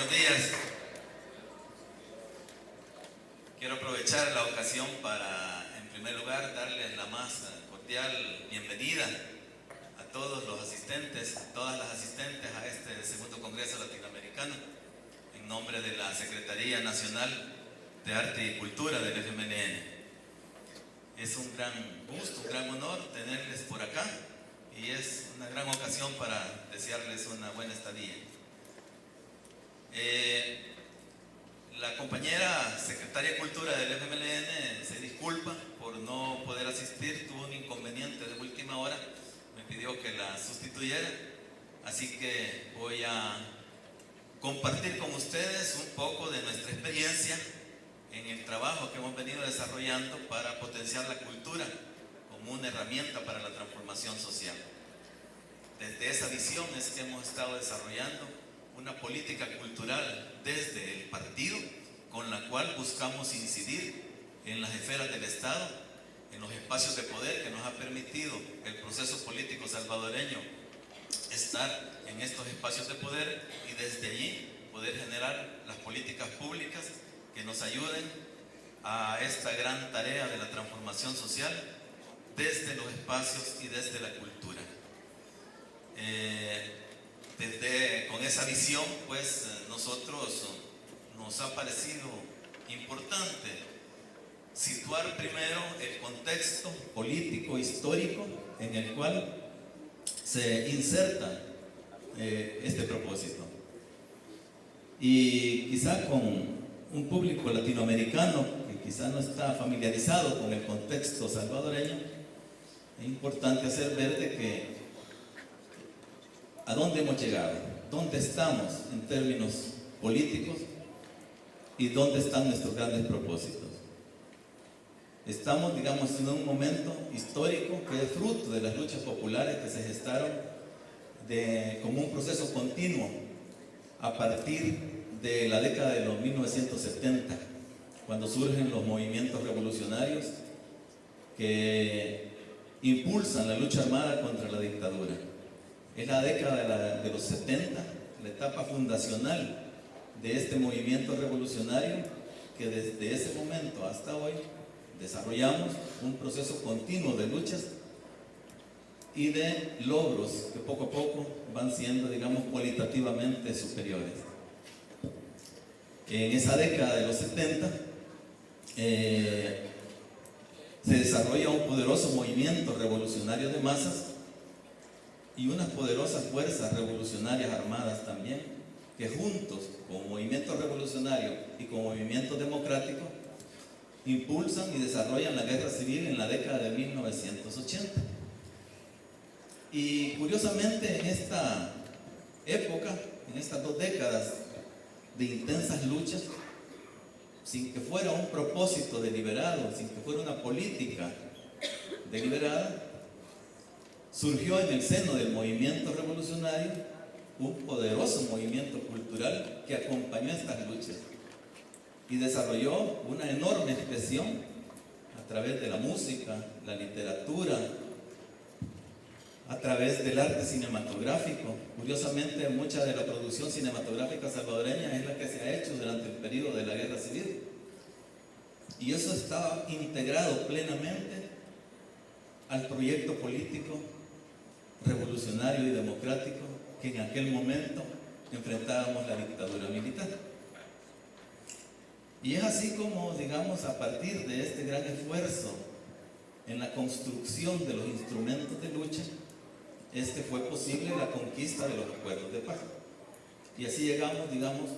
Buenos días. Quiero aprovechar la ocasión para, en primer lugar, darles la más cordial bienvenida a todos los asistentes, todas las asistentes a este segundo Congreso Latinoamericano, en nombre de la Secretaría Nacional de Arte y Cultura del FMLN. Es un gran gusto, un gran honor tenerles por acá y es una gran ocasión para desearles una buena estadía. La compañera secretaria de Cultura del FMLN se disculpa por no poder asistir, tuvo un inconveniente de última hora, me pidió que la sustituyera, así que voy a compartir con ustedes un poco de nuestra experiencia en el trabajo que hemos venido desarrollando para potenciar la cultura como una herramienta para la transformación social. Desde esa visión es que hemos estado desarrollando una política cultural desde el partido con la cual buscamos incidir en las esferas del Estado, en los espacios de poder que nos ha permitido el proceso político salvadoreño estar en estos espacios de poder y desde allí poder generar las políticas públicas que nos ayuden a esta gran tarea de la transformación social desde los espacios y desde la cultura. Con esa visión, pues nosotros nos ha parecido importante situar primero el contexto político histórico en el cual se inserta este propósito. Y quizá con un público latinoamericano que quizá no está familiarizado con el contexto salvadoreño, es importante hacer ver de que a dónde hemos llegado, dónde estamos en términos políticos y dónde están nuestros grandes propósitos. Estamos, digamos, en un momento histórico que es fruto de las luchas populares que se gestaron como un proceso continuo a partir de la década de los 1970, cuando surgen los movimientos revolucionarios que impulsan la lucha armada contra la dictadura. Es la década de los 70, la etapa fundacional de este movimiento revolucionario que desde ese momento hasta hoy desarrollamos un proceso continuo de luchas y de logros que poco a poco van siendo, digamos, cualitativamente superiores. En esa década de los 70 se desarrolla un poderoso movimiento revolucionario de masas y unas poderosas fuerzas revolucionarias armadas también, que juntos con movimientos revolucionarios y con movimientos democráticos impulsan y desarrollan la guerra civil en la década de 1980. Y curiosamente en esta época, en estas dos décadas de intensas luchas, sin que fuera un propósito deliberado, sin que fuera una política deliberada, surgió en el seno del movimiento revolucionario un poderoso movimiento cultural que acompañó estas luchas y desarrolló una enorme expresión a través de la música, la literatura, a través del arte cinematográfico. Curiosamente, mucha de la producción cinematográfica salvadoreña es la que se ha hecho durante el periodo de la guerra civil. Y eso estaba integrado plenamente al proyecto político revolucionario y democrático que en aquel momento enfrentábamos la dictadura militar. Y es así como, digamos, a partir de este gran esfuerzo en la construcción de los instrumentos de lucha, fue posible la conquista de los acuerdos de paz. Y así llegamos, digamos,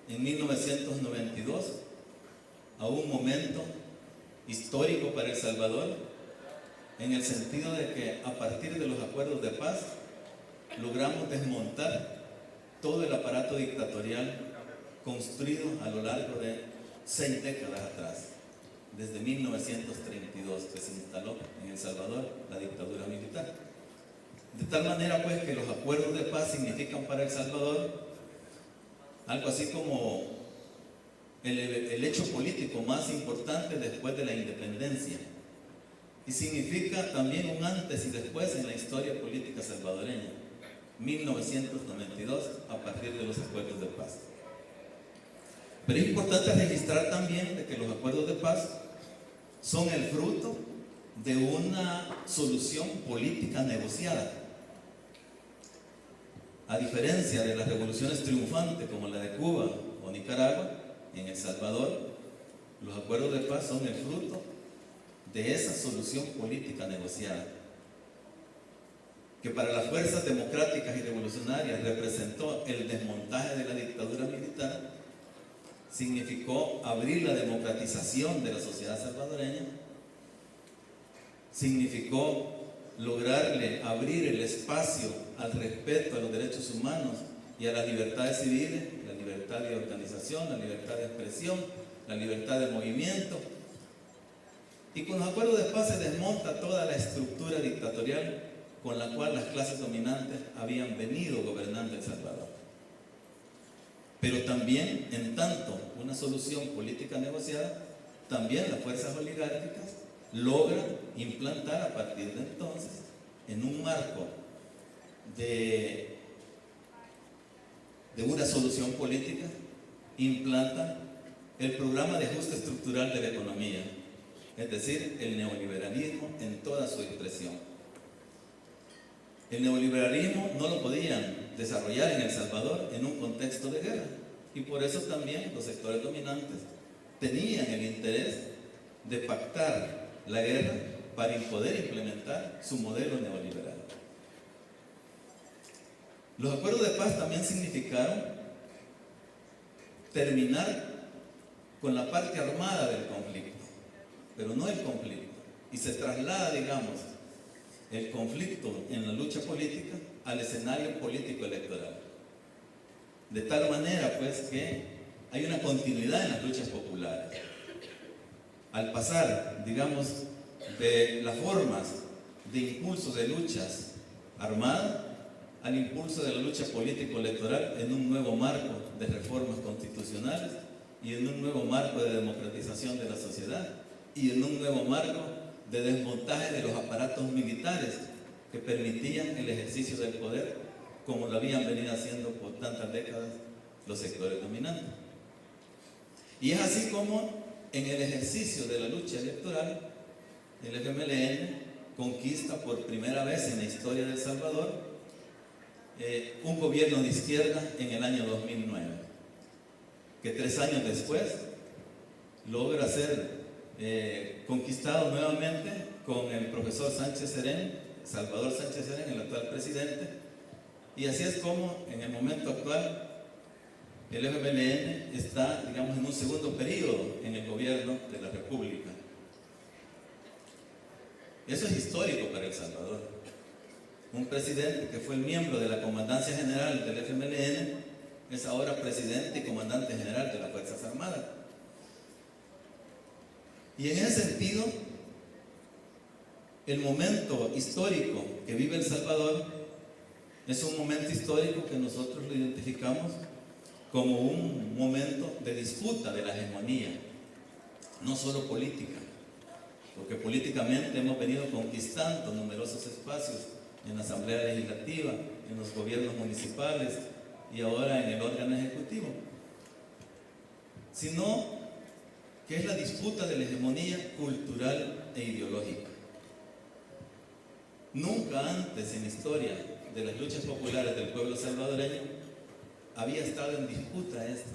en 1992 a un momento histórico para El Salvador, en el sentido de que a partir de los acuerdos de paz logramos desmontar todo el aparato dictatorial construido a lo largo de 6 décadas atrás, desde 1932 que se instaló en El Salvador la dictadura militar. De tal manera pues que los acuerdos de paz significan para El Salvador algo así como el hecho político más importante después de la independencia. Y significa también un antes y después en la historia política salvadoreña, 1992, a partir de los acuerdos de paz. Pero es importante registrar también de que los acuerdos de paz son el fruto de una solución política negociada. A diferencia de las revoluciones triunfantes como la de Cuba o Nicaragua, en El Salvador, los acuerdos de paz son el fruto de esa solución política negociada, que para las fuerzas democráticas y revolucionarias representó el desmontaje de la dictadura militar, significó abrir la democratización de la sociedad salvadoreña, significó lograrle abrir el espacio al respeto a los derechos humanos y a las libertades civiles, la libertad de organización, la libertad de expresión, la libertad de movimiento. Y con los acuerdos de paz se desmonta toda la estructura dictatorial con la cual las clases dominantes habían venido gobernando El Salvador. Pero también, en tanto una solución política negociada, también las fuerzas oligárquicas logran implantar a partir de entonces, en un marco de una solución política, implantan el programa de ajuste estructural de la economía, es decir, el neoliberalismo en toda su expresión. El neoliberalismo no lo podían desarrollar en El Salvador en un contexto de guerra, y por eso también los sectores dominantes tenían el interés de pactar la guerra para poder implementar su modelo neoliberal. Los acuerdos de paz también significaron terminar con la parte armada del conflicto, pero no el conflicto, y se traslada, digamos, el conflicto en la lucha política al escenario político electoral. De tal manera, pues, que hay una continuidad en las luchas populares. Al pasar, digamos, de las formas de impulso de luchas armadas al impulso de la lucha político-electoral en un nuevo marco de reformas constitucionales y en un nuevo marco de democratización de la sociedad y en un nuevo marco de desmontaje de los aparatos militares que permitían el ejercicio del poder como lo habían venido haciendo por tantas décadas los sectores dominantes. Y es así como en el ejercicio de la lucha electoral el FMLN conquista por primera vez en la historia de El Salvador un gobierno de izquierda en el año 2009, que 3 años después logra ser conquistado nuevamente con el profesor Sánchez Serén, Salvador Sánchez Serén, el actual presidente, y así es como en el momento actual el FMLN está, digamos, en un segundo periodo en el gobierno de la República. Eso es histórico para El Salvador. Un presidente que fue el miembro de la Comandancia General del FMLN es ahora presidente y comandante general de las Fuerzas Armadas. Y en ese sentido, el momento histórico que vive El Salvador es un momento histórico que nosotros lo identificamos como un momento de disputa de la hegemonía, no solo política, porque políticamente hemos venido conquistando numerosos espacios en la Asamblea Legislativa, en los gobiernos municipales y ahora en el órgano ejecutivo, sino que es la disputa de la hegemonía cultural e ideológica. Nunca antes en la historia de las luchas populares del pueblo salvadoreño había estado en disputa esto.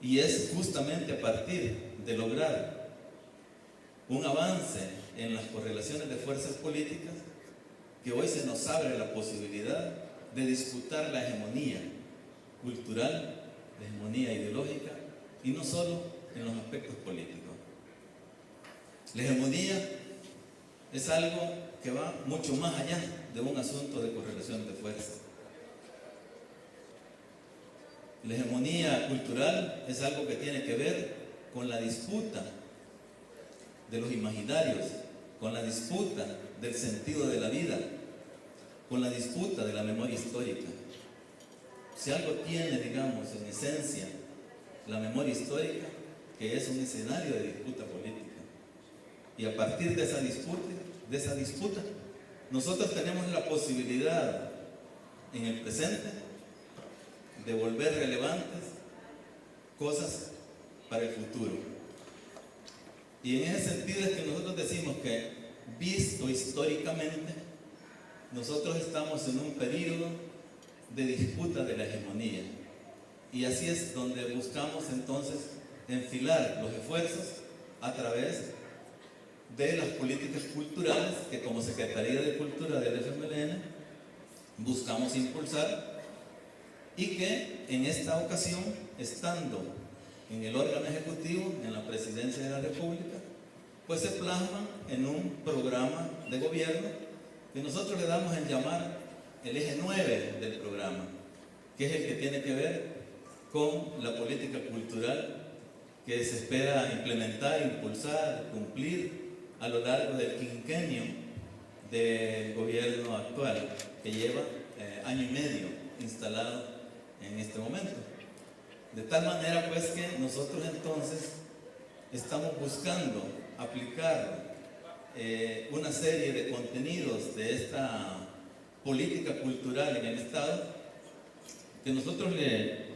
Y es justamente a partir de lograr un avance en las correlaciones de fuerzas políticas que hoy se nos abre la posibilidad de disputar la hegemonía cultural, la hegemonía ideológica, y no solo en los aspectos políticos. La hegemonía es algo que va mucho más allá de un asunto de correlación de fuerzas. La hegemonía cultural es algo que tiene que ver con la disputa de los imaginarios, con la disputa del sentido de la vida, con la disputa de la memoria histórica. Si algo tiene, digamos, en esencia, la memoria histórica, que es un escenario de disputa política. Y a partir de esa disputa, nosotros tenemos la posibilidad en el presente de volver relevantes cosas para el futuro. Y en ese sentido es que nosotros decimos que, visto históricamente, nosotros estamos en un periodo de disputa de la hegemonía. Y así es donde buscamos entonces enfilar los esfuerzos a través de las políticas culturales que como Secretaría de Cultura del FMLN buscamos impulsar, y que en esta ocasión, estando en el órgano ejecutivo, en la Presidencia de la República, pues se plasman en un programa de gobierno que nosotros le damos en llamar el eje 9 del programa, que es el que tiene que ver con la política cultural que se espera implementar, impulsar, cumplir a lo largo del quinquenio del gobierno actual, que lleva año y medio instalado en este momento. De tal manera pues que nosotros entonces estamos buscando aplicar una serie de contenidos de esta política cultural en el Estado, que nosotros le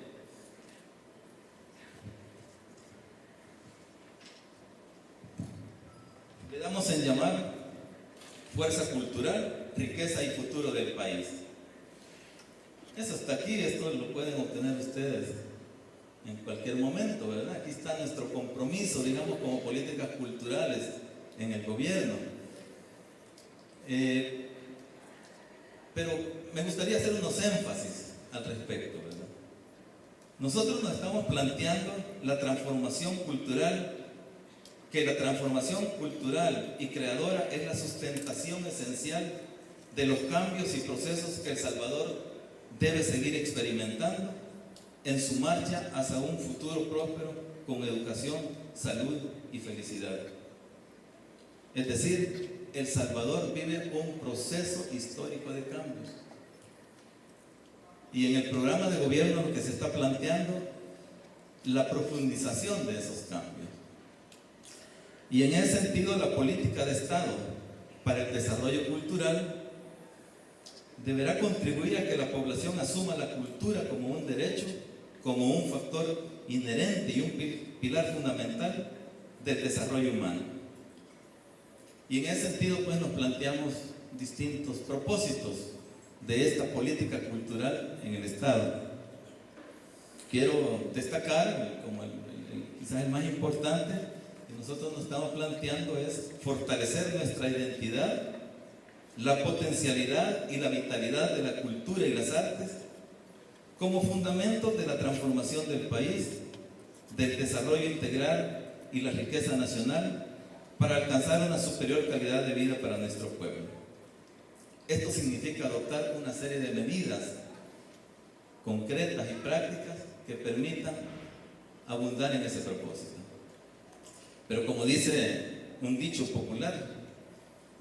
damos en llamar fuerza cultural, riqueza y futuro del país. Eso está aquí, esto lo pueden obtener ustedes en cualquier momento, ¿verdad? Aquí está nuestro compromiso, digamos, como políticas culturales en el gobierno. Pero me gustaría hacer unos énfasis al respecto, ¿verdad? Nosotros nos estamos planteando la transformación cultural, que la transformación cultural y creadora es la sustentación esencial de los cambios y procesos que El Salvador debe seguir experimentando en su marcha hacia un futuro próspero con educación, salud y felicidad. Es decir, El Salvador vive un proceso histórico de cambios. Y en el programa de gobierno lo que se está planteando, la profundización de esos cambios. Y en ese sentido, la política de Estado para el desarrollo cultural deberá contribuir a que la población asuma la cultura como un derecho, como un factor inherente y un pilar fundamental del desarrollo humano. Y en ese sentido, pues, nos planteamos distintos propósitos de esta política cultural en el Estado. Quiero destacar, como quizás el más importante, que nosotros nos estamos planteando es fortalecer nuestra identidad, la potencialidad y la vitalidad de la cultura y las artes como fundamentos de la transformación del país, del desarrollo integral y la riqueza nacional para alcanzar una superior calidad de vida para nuestro pueblo. Esto significa adoptar una serie de medidas concretas y prácticas que permitan abundar en ese propósito. Pero como dice un dicho popular,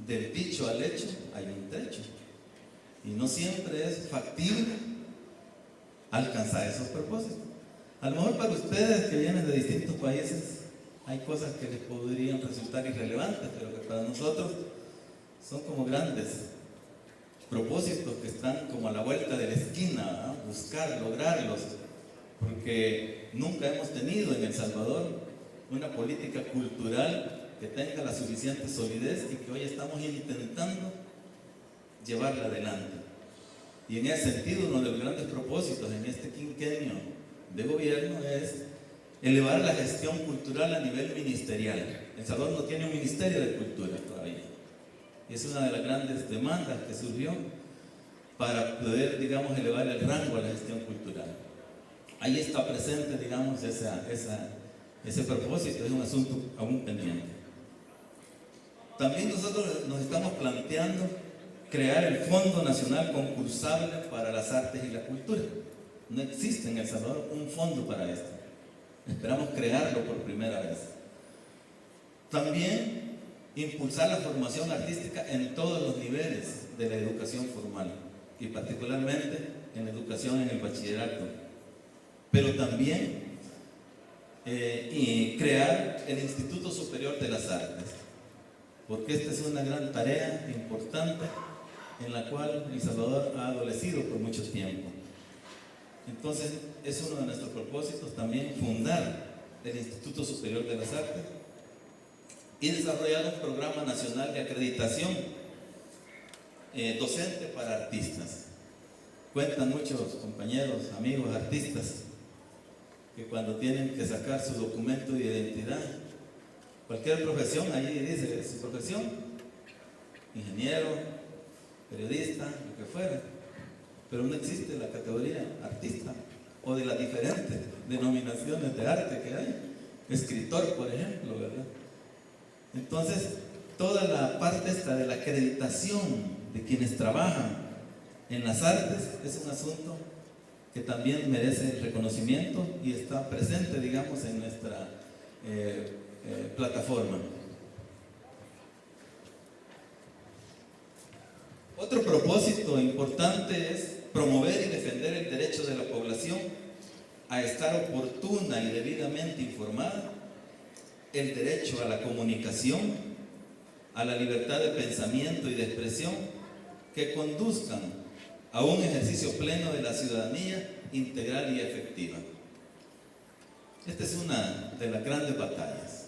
del dicho al hecho hay un trecho, y no siempre es factible alcanzar esos propósitos. A lo mejor para ustedes que vienen de distintos países hay cosas que les podrían resultar irrelevantes, pero que para nosotros son como grandes propósitos que están como a la vuelta de la esquina, ¿no? Buscar, lograrlos, porque nunca hemos tenido en El Salvador una política cultural que tenga la suficiente solidez y que hoy estamos intentando llevarla adelante. Y en ese sentido, uno de los grandes propósitos en este quinquenio de gobierno es elevar la gestión cultural a nivel ministerial. El Salvador no tiene un ministerio de cultura todavía. Y es una de las grandes demandas que surgió para poder, digamos, elevar el rango a la gestión cultural. Ahí está presente, digamos, ese propósito, es un asunto aún pendiente. También nosotros nos estamos planteando crear el Fondo Nacional Concursable para las Artes y la Cultura. No existe en El Salvador un fondo para esto. Esperamos crearlo por primera vez. También impulsar la formación artística en todos los niveles de la educación formal y particularmente en la educación en el bachillerato. Pero también y crear el Instituto Superior de las Artes, porque esta es una gran tarea importante en la cual El Salvador ha adolecido por mucho tiempo. Entonces, es uno de nuestros propósitos también fundar el Instituto Superior de las Artes y desarrollar un programa nacional de acreditación docente para artistas. Cuentan muchos compañeros, amigos, artistas, que cuando tienen que sacar su documento de identidad, cualquier profesión, ahí dice su profesión, ingeniero, periodista, lo que fuera, pero no existe la categoría artista o de las diferentes denominaciones de arte que hay, escritor, por ejemplo, ¿verdad? Entonces, toda la parte esta de la acreditación de quienes trabajan en las artes es un asunto que también merece reconocimiento y está presente, digamos, en nuestra plataforma. Otro propósito importante es promover y defender el derecho de la población a estar oportuna y debidamente informada, el derecho a la comunicación, a la libertad de pensamiento y de expresión, que conduzcan a un ejercicio pleno de la ciudadanía integral y efectiva. Esta es una de las grandes batallas.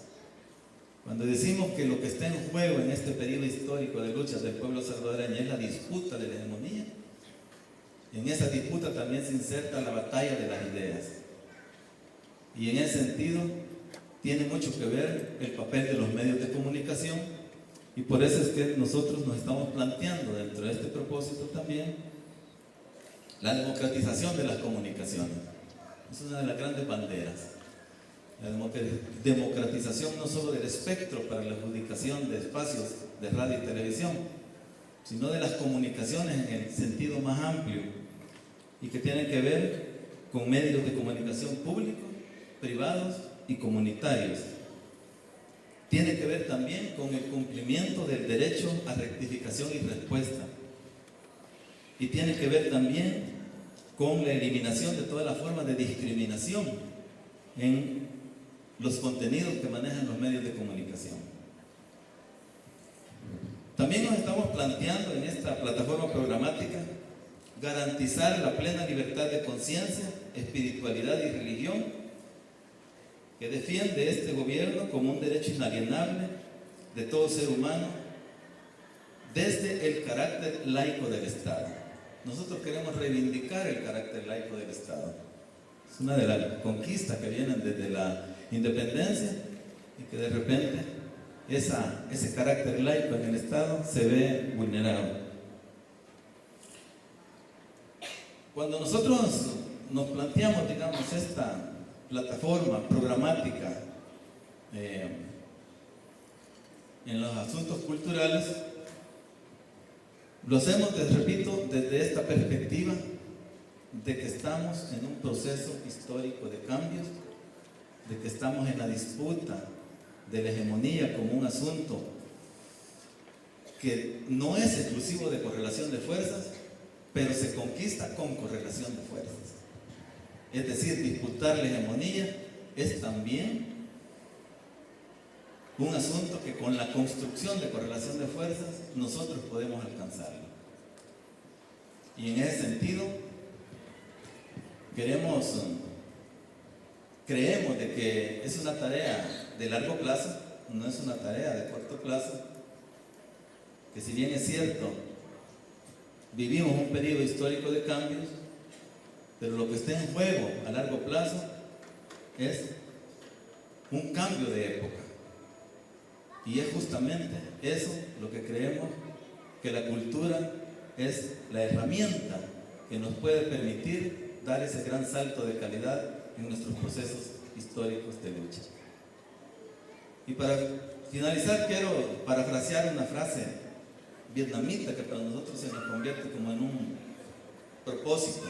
Cuando decimos que lo que está en juego en este periodo histórico de luchas del pueblo salvadoreño es la disputa de la hegemonía, en esa disputa también se inserta la batalla de las ideas. Y en ese sentido tiene mucho que ver el papel de los medios de comunicación, y por eso es que nosotros nos estamos planteando dentro de este propósito también la democratización de las comunicaciones. Es una de las grandes banderas. La democratización no solo del espectro para la adjudicación de espacios de radio y televisión, sino de las comunicaciones en el sentido más amplio, y que tienen que ver con medios de comunicación públicos, privados y comunitarios. Tiene que ver también con el cumplimiento del derecho a rectificación y respuesta. Y tiene que ver también con la eliminación de todas las formas de discriminación en los contenidos que manejan los medios de comunicación. También nos estamos planteando en esta plataforma programática garantizar la plena libertad de conciencia, espiritualidad y religión que defiende este gobierno como un derecho inalienable de todo ser humano desde el carácter laico del Estado. Nosotros queremos reivindicar el carácter laico del Estado. Es una de las conquistas que vienen desde la independencia y que de repente ese carácter laico en el Estado se ve vulnerado. Cuando nosotros nos planteamos, digamos, esta plataforma programática en los asuntos culturales, lo hacemos, les repito, desde esta perspectiva de que estamos en un proceso histórico de cambios, de que estamos en la disputa de la hegemonía como un asunto que no es exclusivo de correlación de fuerzas, pero se conquista con correlación de fuerzas. Es decir, disputar la hegemonía es también un asunto que con la construcción de correlación de fuerzas nosotros podemos alcanzarlo. Y en ese sentido creemos de que es una tarea de largo plazo, no es una tarea de corto plazo, que si bien es cierto, vivimos un periodo histórico de cambios, pero lo que está en juego a largo plazo es un cambio de época. Y es justamente eso lo que creemos, que la cultura es la herramienta que nos puede permitir dar ese gran salto de calidad en nuestros procesos históricos de lucha. Y para finalizar quiero parafrasear una frase vietnamita que para nosotros se nos convierte como en un propósito: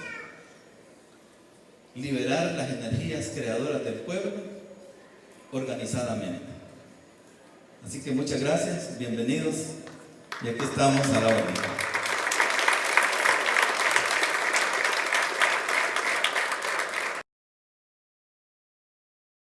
liberar las energías creadoras del pueblo organizadamente. Así que muchas gracias, bienvenidos, y aquí estamos a la orden.